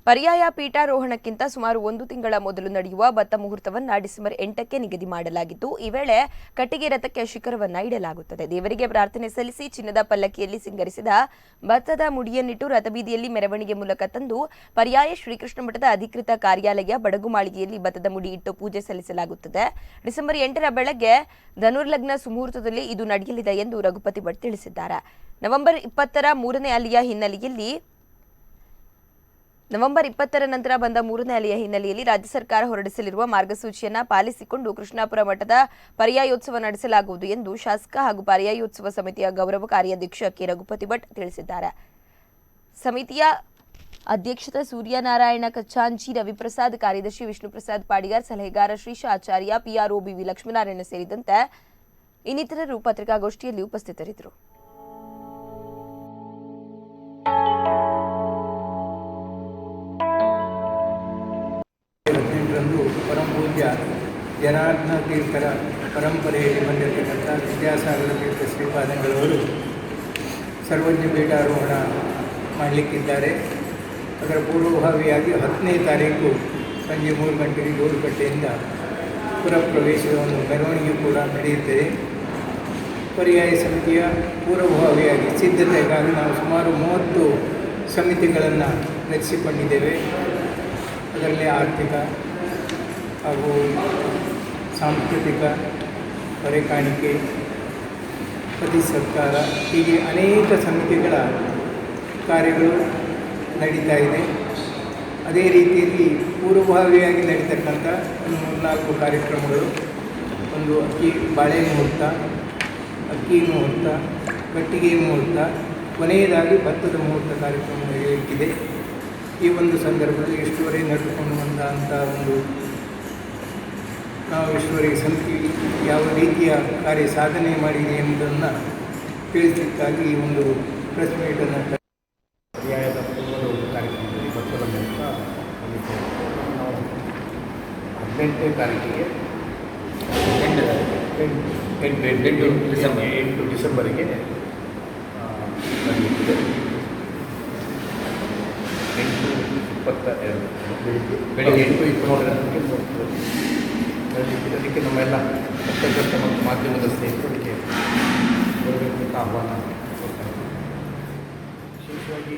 ಪರ್ಯಾಯ ಪೀಠಾರೋಹಣಕ್ಕಿಂತ ಸುಮಾರು 1 ತಿಂಗಳ ಮೊದಲು ನಡೆಯುವ ಭತ್ತ ಮುಹೂರ್ತವನ್ನು ಡಿಸೆಂಬರ್ 8ಕ್ಕೆ ನಿಗದಿ ಮಾಡಲಾಗಿದ್ದು, ಈ ವೇಳೆ ಕಟ್ಟಿಗೆ ರಥಕ್ಕೆ ಶಿಖರವನ್ನು ಇಡಲಾಗುತ್ತದೆ. ದೇವರಿಗೆ ಪ್ರಾರ್ಥನೆ ಸಲ್ಲಿಸಿ ಚಿನ್ನದ ಪಲ್ಲಕ್ಕಿಯಲ್ಲಿ ಸಿಂಗರಿಸಿದ ಭತ್ತದ ಮುಡಿಯನ್ನಿಟ್ಟು ರಥಬೀದಿಯಲ್ಲಿ ಮೆರವಣಿಗೆ ಮೂಲಕ ತಂದು ಪರ್ಯಾಯ ಶ್ರೀಕೃಷ್ಣ ಮಠದ ಅಧಿಕೃತ ಕಾರ್ಯಾಲಯ ಬಡಗುಮಾಳಿಗೆಯಲ್ಲಿ ಭತ್ತದ ಮುಡಿ ಇಟ್ಟು ಪೂಜೆ ಸಲ್ಲಿಸಲಾಗುತ್ತದೆ. ಡಿಸೆಂಬರ್ 8ರ ಬೆಳಗ್ಗೆ ಧನುರ್ಲಗ್ನ ಸುಮುಹೂರ್ತದಲ್ಲಿ ಇದು ನಡೆಯಲಿದೆ ಎಂದು ರಘುಪತಿ ಭಟ್ ತಿಳಿಸಿದ್ದಾರೆ. ನವೆಂಬರ್ 20ರ ಮೂರನೇ ಅಲೆಯ ಹಿನ್ನೆಲೆಯಲ್ಲಿ ನವೆಂಬರ್ 20ರ ನಂತರ ಬಂದ ಮೂರನೇ ಅಲೆಯ ಹಿನ್ನೆಲೆಯಲ್ಲಿ ರಾಜ್ಯ ಸರ್ಕಾರ ಹೊರಡಿಸಲಿರುವ ಮಾರ್ಗಸೂಚಿಯನ್ನು ಪಾಲಿಸಿಕೊಂಡು ಕೃಷ್ಣಾಪುರ ಮಠದ ಪರ್ಯಾಯೋತ್ಸವ ನಡೆಸಲಾಗುವುದು ಎಂದು ಶಾಸಕ ಹಾಗೂ ಪರ್ಯಾಯೋತ್ಸವ ಸಮಿತಿಯ ಗೌರವ ಕಾರ್ಯಾಧ್ಯಕ್ಷ ಕೆ ರಘುಪತಿ ಭಟ್ ತಿಳಿಸಿದ್ದಾರೆ. ಸಮಿತಿಯ ಅಧ್ಯಕ್ಷತೆ ಸೂರ್ಯನಾರಾಯಣ ಕಚ್ಚಾಂಜಿ, ರವಿಪ್ರಸಾದ್, ಕಾರ್ಯದರ್ಶಿ ವಿಷ್ಣುಪ್ರಸಾದ್ ಪಾಡಿಗಾರ್, ಸಲಹೆಗಾರ ಶ್ರೀಶ ಆಚಾರ್ಯ, ಪಿಆರ್ಒ ಬಿವಿ ಲಕ್ಷ್ಮೀನಾರಾಯಣ ಸೇರಿದಂತೆ ಇನ್ನಿತರರು ಪತ್ರಿಕಾಗೋಷ್ಠಿಯಲ್ಲಿ ಉಪಸ್ಥಿತರಿದ್ದರು. ಪರಮ ಪೂಜ್ಯ ಜನಾರ್ದನ ತೀರ್ಥರ ಪರಂಪರೆಯಲ್ಲಿ ಬಂದಿರತಕ್ಕಂಥ ವಿದ್ಯಾಸಾಗರ ತೀರ್ಥ ಶ್ರೀಪಾದಂಗಳವರು ಸರ್ವಜ್ಞ ಪೀಠಾರೋಹಣ ಮಾಡಲಿಕ್ಕಿದ್ದಾರೆ. ಅದರ ಪೂರ್ವಭಾವಿಯಾಗಿ 10ನೇ ತಾರೀಕು ಸಂಜೆ 3 ಗಂಟೆಗೆ ಗೌರುಕಟ್ಟೆಯಿಂದ ಪುರಪ್ರವೇಶದ ಒಂದು ಮೆರವಣಿಗೆ ಕೂಡ ನಡೆಯುತ್ತದೆ. ಪರ್ಯಾಯ ಸಮಿತಿಯ ಪೂರ್ವಭಾವಿಯಾಗಿ ಸಿದ್ಧತೆಗಾಗಿ ನಾವು ಸುಮಾರು 30 ಸಮಿತಿಗಳನ್ನು ರಚಿಸಿಕೊಂಡಿದ್ದೇವೆ. ಅದರಲ್ಲಿ ಆರ್ಥಿಕ ಹಾಗೂ ಸಾಂಸ್ಕೃತಿಕ, ಹೊರೆಕಾಣಿಕೆ, ಪತಿ ಸತ್ಕಾರ, ಹೀಗೆ ಅನೇಕ ಸಮಿತಿಗಳ ಕಾರ್ಯಗಳು ನಡೀತಾ ಇದೆ. ಅದೇ ರೀತಿಯಲ್ಲಿ ಪೂರ್ವಭಾವಿಯಾಗಿ ನಡೀತಕ್ಕಂಥ ಒಂದು 3-4 ಕಾರ್ಯಕ್ರಮಗಳು, ಒಂದು ಬಾಳೆ ಮುಹೂರ್ತ, ಅಕ್ಕಿ ಮುಹೂರ್ತ, ಕಟ್ಟಿಗೆ ಮುಹೂರ್ತ, ಕೊನೆಯದಾಗಿ ಭತ್ತದ ಮುಹೂರ್ತ ಕಾರ್ಯಕ್ರಮ ನಡೆಯಲಿಕ್ಕಿದೆ. ಈ ಒಂದು ಸಂದರ್ಭದಲ್ಲಿ ಇಷ್ಟುವರೆಗೆ ನಡೆದುಕೊಂಡು ಬಂದಂಥ ನಾವು ಇಷ್ಟುವರೆಗೆ ಸಮಿತಿ ಯಾವ ರೀತಿಯ ಕಾರ್ಯ ಸಾಧನೆ ಮಾಡಿದೆ ಎಂಬುದನ್ನು ತಿಳಿಸಲಿಕ್ಕಾಗಿ ಈ ಒಂದು ಪ್ರೆಸ್ ಮೀಟನ್ನು ಪರ್ಯಾಯದ ಪೂರ್ವದ ಒಂದು ಕಾರ್ಯಕ್ರಮದಲ್ಲಿ ಭತ್ತದ ಮೂಲಕ ನಾವು 18ನೇ ತಾರೀಕಿಗೆ 8 ಡಿಸೆಂಬರಿಗೆ ನಡೆಯುತ್ತಿದೆ. 8:22 ಬೆಳಗ್ಗೆ 8:22 ಅದಕ್ಕೆ ನಮ್ಮೆಲ್ಲ ಪತ್ರಕರ್ತ ಮತ್ತು ಮಾಧ್ಯಮದ ಸ್ನೇಹಿತರಿಗೆ ಬರಬೇಕು ಅಂತ ಆಹ್ವಾನ ಕೊಡ್ತಾ ಇದ್ದೀವಿ. ವಿಶೇಷವಾಗಿ